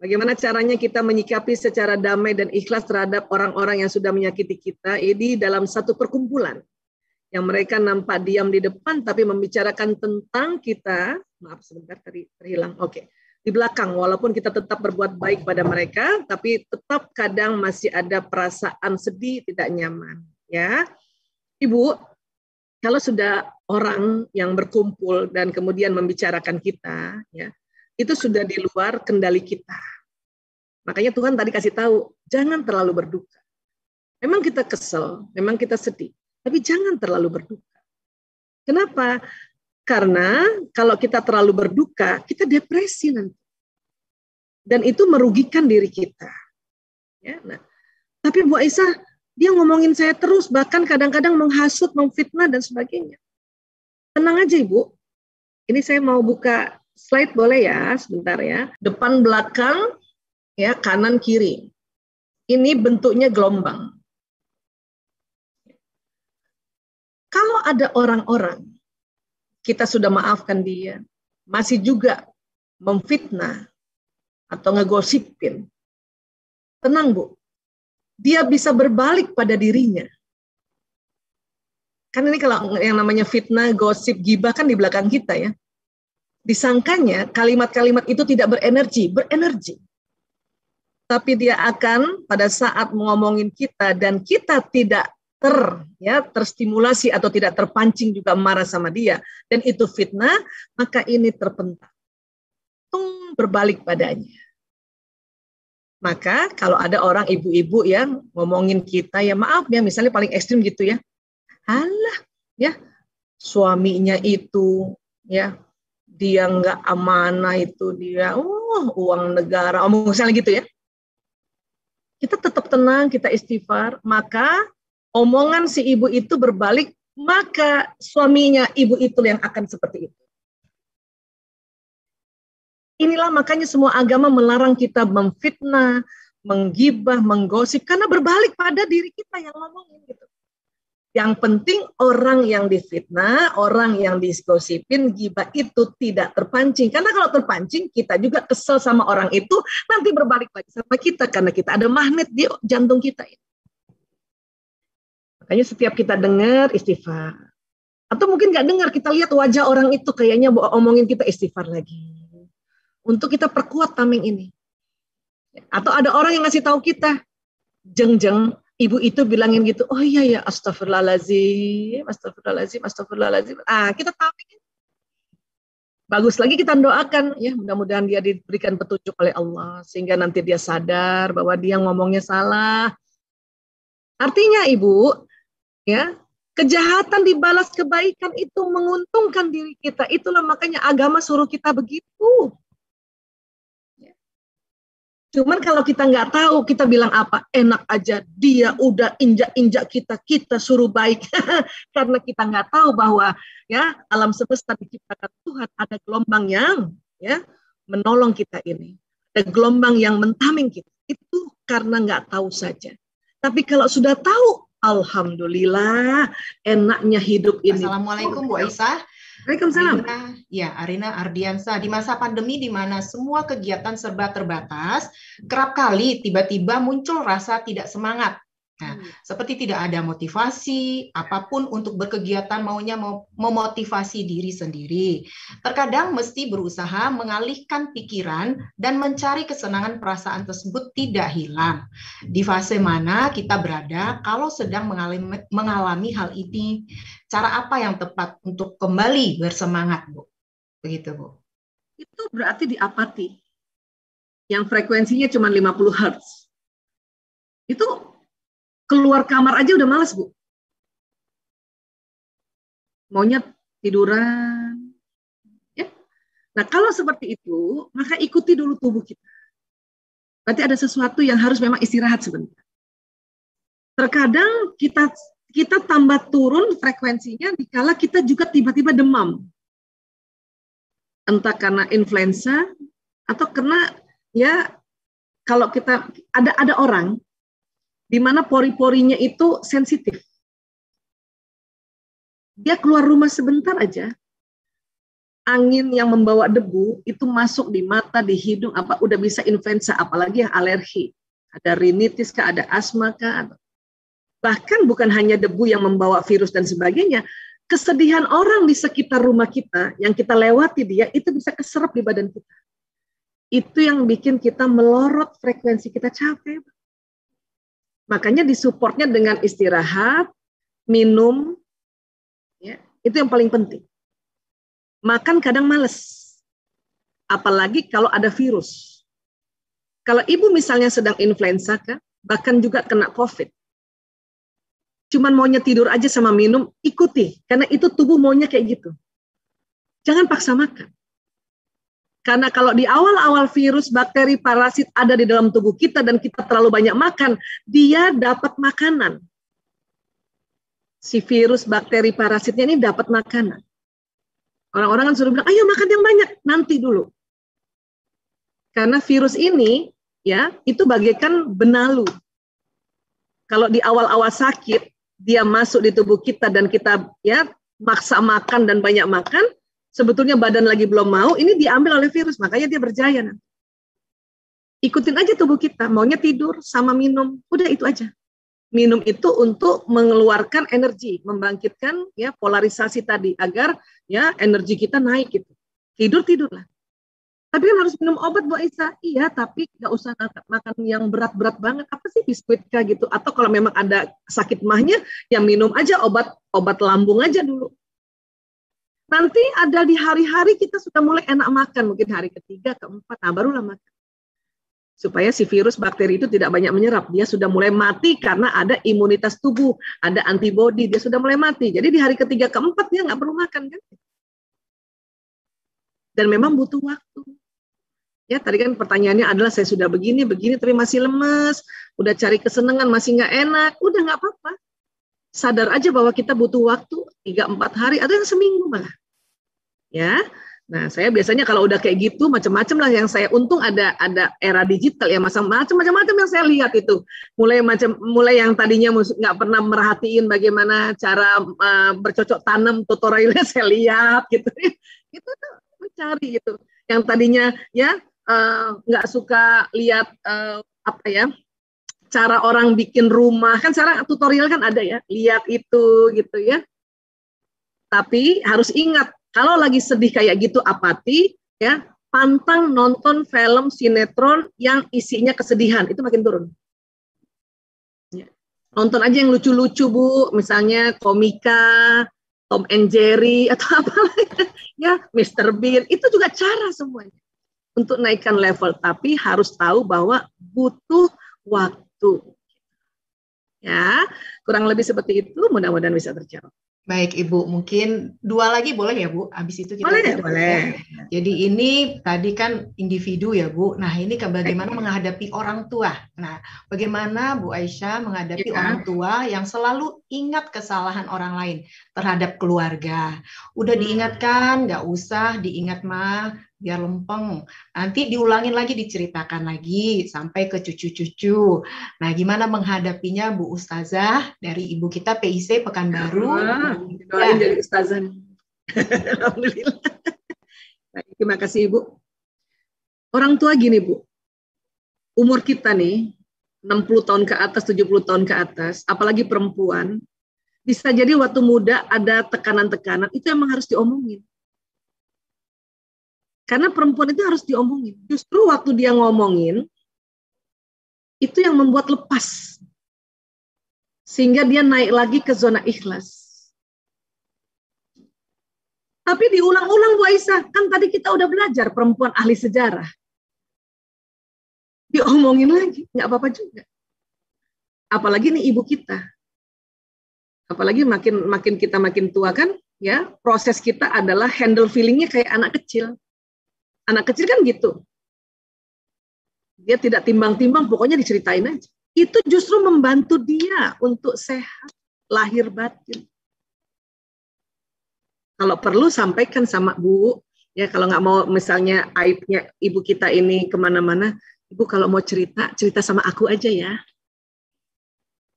Bagaimana caranya kita menyikapi secara damai dan ikhlas terhadap orang-orang yang sudah menyakiti kita ini dalam satu perkumpulan yang mereka nampak diam di depan tapi membicarakan tentang kita. Maaf sebentar terhilang. Oke. Di belakang walaupun kita tetap berbuat baik pada mereka tapi tetap kadang masih ada perasaan sedih, tidak nyaman, ya. Ibu, kalau sudah orang yang berkumpul dan kemudian membicarakan kita, ya, itu sudah di luar kendali kita. Makanya Tuhan tadi kasih tahu, jangan terlalu berduka. Memang kita kesel, memang kita sedih, tapi jangan terlalu berduka. Kenapa? Karena kalau kita terlalu berduka, kita depresi nanti. Dan itu merugikan diri kita. Ya, nah. Tapi Bu Aisyah, dia ngomongin saya terus, bahkan kadang-kadang menghasut, memfitnah, dan sebagainya. Tenang aja Ibu, ini saya mau buka slide boleh ya, sebentar ya. Depan, belakang, ya, kanan, kiri. Ini bentuknya gelombang. Kalau ada orang-orang, kita sudah maafkan dia, masih juga memfitnah atau ngegosipin, tenang Bu, dia bisa berbalik pada dirinya. Kan ini kalau yang namanya fitnah, gosip, gibah kan di belakang kita ya. Disangkanya kalimat-kalimat itu tidak berenergi. Tapi dia akan pada saat ngomongin kita dan kita tidak terstimulasi atau tidak terpancing juga marah sama dia dan itu fitnah, maka ini terpental. Berbalik padanya. Maka kalau ada orang ibu-ibu yang ngomongin kita ya maaf ya misalnya paling ekstrim gitu ya. Alah, ya suaminya itu, ya dia nggak amanah itu dia, uang negara, misalnya gitu ya. Kita tetap tenang, kita istighfar, maka omongan si ibu itu berbalik, maka suaminya ibu itu yang akan seperti itu. Inilah makanya semua agama melarang kita memfitnah, menggibah, menggosip, karena berbalik pada diri kita yang ngomongin gitu. Yang penting orang yang difitnah, orang yang digosipin, gibah itu tidak terpancing. Karena kalau terpancing, kita juga kesel sama orang itu, nanti berbalik lagi sama kita. Karena kita ada magnet di jantung kita. Makanya setiap kita dengar, istighfar. Atau mungkin nggak dengar, kita lihat wajah orang itu, kayaknya omongin kita, istighfar lagi. Untuk kita perkuat tameng ini. Atau ada orang yang ngasih tahu kita, jeng-jeng, ibu itu bilangin gitu, oh iya ya, astagfirullahaladzim, astagfirullahaladzim, astagfirullahaladzim. Kita tahu ini. Bagus lagi kita doakan, ya mudah-mudahan dia diberikan petunjuk oleh Allah, sehingga nanti dia sadar bahwa dia ngomongnya salah. Artinya ibu, ya kejahatan dibalas kebaikan itu menguntungkan diri kita. Itulah makanya agama suruh kita begitu. Cuman kalau kita nggak tahu, kita bilang apa? Enak aja, dia udah injak-injak kita suruh baik. Karena kita nggak tahu bahwa ya alam semesta diciptakan Tuhan, ada gelombang yang ya menolong kita ini. Ada gelombang yang mentaming kita. Itu karena nggak tahu saja. Tapi kalau sudah tahu, alhamdulillah enaknya hidup ini. Assalamualaikum Bu Aisyah. Waalaikumsalam. Arina Ardiansa, di masa pandemi di mana semua kegiatan serba terbatas, kerap kali tiba-tiba muncul rasa tidak semangat. Nah, seperti tidak ada motivasi apapun untuk berkegiatan, maunya memotivasi diri sendiri. Terkadang mesti berusaha mengalihkan pikiran dan mencari kesenangan perasaan tersebut tidak hilang. Di fase mana kita berada kalau sedang mengalami hal ini? Cara apa yang tepat untuk kembali bersemangat, Bu? Begitu, Bu. Itu berarti di apati. Yang frekuensinya cuma 50 Hz. Itu keluar kamar aja udah malas, Bu. Maunya tiduran. Ya. Nah, kalau seperti itu, maka ikuti dulu tubuh kita. Berarti ada sesuatu yang harus memang istirahat sebentar. Terkadang kita tambah turun frekuensinya dikala kita juga tiba-tiba demam. Entah karena influenza atau karena ya kalau kita ada orang di mana pori-porinya itu sensitif. Dia keluar rumah sebentar aja, angin yang membawa debu itu masuk di mata, di hidung, apa udah bisa influenza, apalagi yang alergi. Ada rinitis kah, ada asma kah, bahkan bukan hanya debu yang membawa virus dan sebagainya, kesedihan orang di sekitar rumah kita yang kita lewati dia itu bisa keserap di badan kita. Itu yang bikin kita melorot, frekuensi kita capek. Makanya disupportnya dengan istirahat, minum, ya, itu yang paling penting. Makan kadang males, apalagi kalau ada virus. Kalau ibu misalnya sedang influenza, kan, bahkan juga kena COVID, cuman maunya tidur aja sama minum, ikuti, karena itu tubuh maunya kayak gitu. Jangan paksa makan. Karena kalau di awal-awal virus, bakteri, parasit ada di dalam tubuh kita dan kita terlalu banyak makan, dia dapat makanan. Si virus, bakteri, parasitnya ini dapat makanan. Orang-orang kan sudah bilang, ayo makan yang banyak, nanti dulu. Karena virus ini, ya, itu bagaikan benalu. Kalau di awal-awal sakit, dia masuk di tubuh kita dan kita ya maksa makan dan banyak makan, sebetulnya badan lagi belum mau, ini diambil oleh virus, makanya dia berjaya. Ikutin aja tubuh kita, maunya tidur sama minum, udah itu aja. Minum itu untuk mengeluarkan energi, membangkitkan ya polarisasi tadi agar ya energi kita naik gitu. Tidurlah. Tapi kan harus minum obat Bu Aisyah. Iya, tapi nggak usah makan yang berat-berat banget. Apa sih biskuit kah gitu? Atau kalau memang ada sakit mahnya, ya minum aja obat lambung aja dulu. Nanti ada di hari-hari kita sudah mulai enak makan, mungkin hari ketiga, keempat, nah barulah makan. Supaya si virus, bakteri itu tidak banyak menyerap. Dia sudah mulai mati karena ada imunitas tubuh, ada antibodi, dia sudah mulai mati. Jadi di hari ketiga, keempat dia nggak perlu makan kan? Dan memang butuh waktu. Ya tadi kan pertanyaannya adalah saya sudah begini, tapi masih lemes, udah cari kesenangan masih nggak enak, udah nggak apa-apa. Sadar aja bahwa kita butuh waktu 3-4 hari, ada yang seminggu malah. Ya. Nah, saya biasanya kalau udah kayak gitu macam-macam lah yang saya untung ada era digital ya macam-macam yang saya lihat itu. Mulai yang tadinya nggak pernah merhatiin bagaimana cara bercocok tanam tutorialnya saya lihat gitu. Itu tuh mencari gitu. Yang tadinya ya nggak suka lihat apa ya cara orang bikin rumah, kan sekarang tutorial kan ada ya, lihat itu gitu ya. Tapi harus ingat, kalau lagi sedih kayak gitu, apati, ya pantang nonton film sinetron yang isinya kesedihan, itu makin turun. Ya. Nonton aja yang lucu-lucu Bu, misalnya komika, Tom and Jerry, atau apa ya, Mr. Bean, itu juga cara semuanya untuk naikkan level, tapi harus tahu bahwa butuh waktu. Ya, kurang lebih seperti itu, mudah-mudahan bisa terjawab. Baik Ibu, mungkin 2 lagi boleh ya Bu? Habis itu kita boleh. Jadi ini tadi kan individu ya Bu. Nah ini bagaimana menghadapi orang tua. Nah bagaimana Bu Aisyah menghadapi orang tua yang selalu ingat kesalahan orang lain terhadap keluarga. Udah diingatkan, nggak usah diingat mah, biar lempeng. Nanti diulangin lagi, diceritakan lagi sampai ke cucu-cucu. Nah, gimana menghadapinya Bu Ustazah dari ibu kita PIC Pekanbaru? Doain jadi Ustazah. Alhamdulillah. Baik, terima kasih Ibu. Orang tua gini Bu, umur kita nih 60 tahun ke atas, 70 tahun ke atas, apalagi perempuan, bisa jadi waktu muda ada tekanan-tekanan, itu emang harus diomongin. Karena perempuan itu harus diomongin. Justru waktu dia ngomongin, itu yang membuat lepas. Sehingga dia naik lagi ke zona ikhlas. Tapi diulang-ulang Bu Aisyah, kan tadi kita udah belajar perempuan ahli sejarah. Diomongin lagi, nggak apa-apa juga. Apalagi nih ibu kita. Apalagi makin kita makin tua kan, ya proses kita adalah handle feelingnya kayak anak kecil. Anak kecil kan gitu. Dia tidak timbang-timbang, pokoknya diceritain aja. Itu justru membantu dia untuk sehat, lahir batin. Kalau perlu sampaikan sama Bu, ya kalau nggak mau misalnya aibnya ibu kita ini kemana-mana, Ibu kalau mau cerita sama aku aja ya.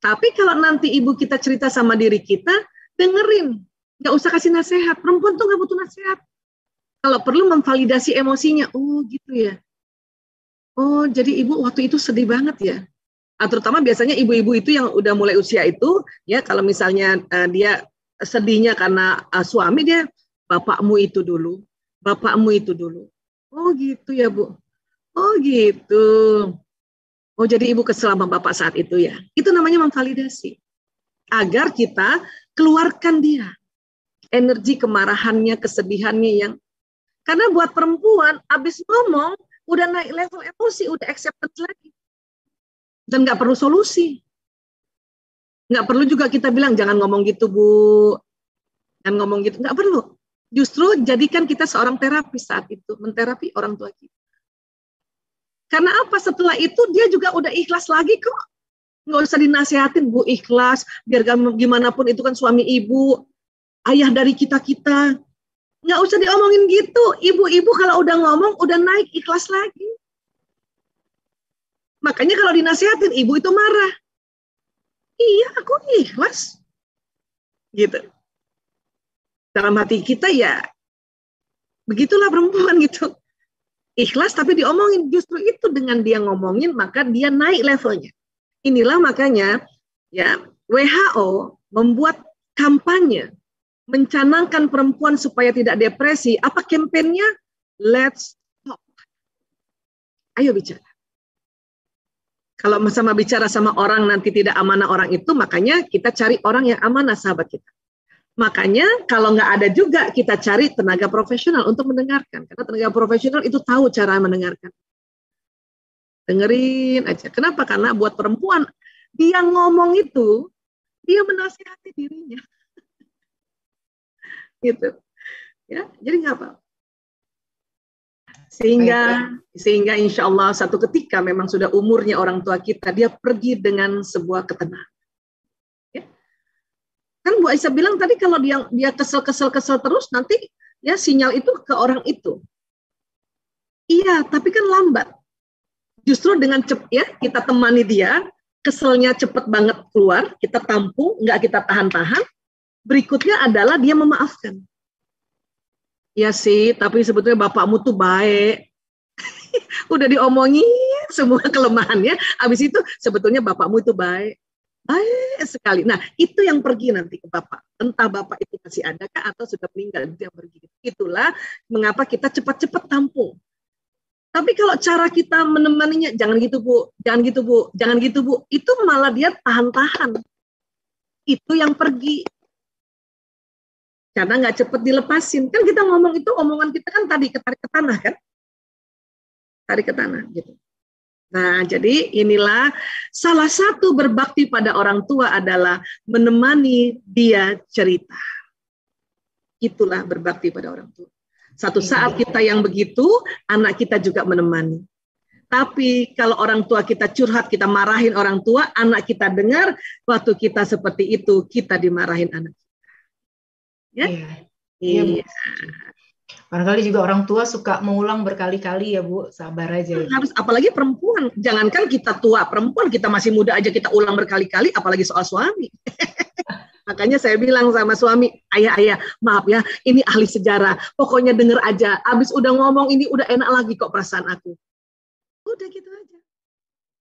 Tapi kalau nanti ibu kita cerita sama diri kita, dengerin. Nggak usah kasih nasihat. Perempuan tuh nggak butuh nasihat. Kalau perlu memvalidasi emosinya. Oh gitu ya. Oh jadi ibu waktu itu sedih banget ya. Terutama biasanya ibu-ibu itu yang udah mulai usia itu, ya kalau misalnya dia sedihnya karena suami, dia bapakmu itu dulu, bapakmu itu dulu. Oh gitu ya Bu. Oh gitu. Oh jadi ibu kesel sama bapak saat itu ya. Itu namanya memvalidasi. Agar kita keluarkan dia. Energi kemarahannya, kesedihannya yang. Karena buat perempuan, abis ngomong, udah naik level emosi, udah acceptance lagi. Dan nggak perlu solusi. Nggak perlu juga kita bilang, jangan ngomong gitu Bu. Jangan ngomong gitu. Nggak perlu. Justru jadikan kita seorang terapis saat itu. Menterapi orang tua kita. Karena apa? Setelah itu dia juga udah ikhlas lagi kok. Nggak usah dinasihatin, Bu, ikhlas. Biar gimana pun itu kan suami ibu, ayah dari kita-kita. Nggak usah diomongin gitu. Ibu-ibu kalau udah ngomong, udah naik ikhlas lagi. Makanya kalau dinasihatin, ibu itu marah. Iya, aku ikhlas. Gitu. Dalam hati kita ya, begitulah perempuan gitu. Ikhlas tapi diomongin. Justru itu dengan dia ngomongin, maka dia naik levelnya. Inilah makanya ya WHO membuat kampanye mencanangkan perempuan supaya tidak depresi. Apa kampanyenya? Let's talk. Ayo bicara. Kalau sama bicara sama orang nanti tidak amanah orang itu, makanya kita cari orang yang amanah sahabat kita. Makanya kalau nggak ada juga kita cari tenaga profesional untuk mendengarkan. Karena tenaga profesional itu tahu cara mendengarkan. Dengerin aja. Kenapa? Karena buat perempuan, dia ngomong itu, dia menasihati dirinya. Gitu. Ya, jadi nggak apa. Sehingga insya Allah satu ketika memang sudah umurnya orang tua kita, dia pergi dengan sebuah ketenangan. Ya. Kan Bu Aisyah bilang tadi kalau dia kesel terus, nanti ya sinyal itu ke orang itu. Iya, tapi kan lambat. Justru dengan ya kita temani dia, keselnya cepet banget keluar, kita tampung, nggak kita tahan-tahan. Berikutnya adalah dia memaafkan. Ya sih, tapi sebetulnya bapakmu tuh baik. Udah diomongin semua kelemahannya, habis itu sebetulnya bapakmu itu baik. Baik sekali. Nah, itu yang pergi nanti ke bapak. Entah bapak itu masih ada kah atau sudah meninggal, itu yang pergi. Itulah mengapa kita cepat-cepat tampung. Tapi kalau cara kita menemaninya, jangan gitu Bu, jangan gitu Bu, jangan gitu Bu, itu malah dia tahan-tahan. Itu yang pergi. Karena nggak cepat dilepasin. Kan kita ngomong itu, omongan kita kan tadi ketarik ke tanah kan? Tarik ke tanah gitu. Nah, jadi inilah salah satu berbakti pada orang tua adalah menemani dia cerita. Itulah berbakti pada orang tua. Satu saat kita yang begitu, anak kita juga menemani. Tapi kalau orang tua kita curhat, kita marahin orang tua, anak kita dengar, waktu kita seperti itu, kita dimarahin anak kita. Ya? Iya. Barangkali juga orang tua suka mengulang berkali-kali ya Bu, sabar aja. Harus, apalagi perempuan, jangankan kita tua, perempuan kita masih muda aja kita ulang berkali-kali, apalagi soal suami. Makanya saya bilang sama suami, ayah, maaf ya, ini ahli sejarah, pokoknya denger aja, abis udah ngomong ini udah enak lagi kok perasaan aku. Udah gitu aja.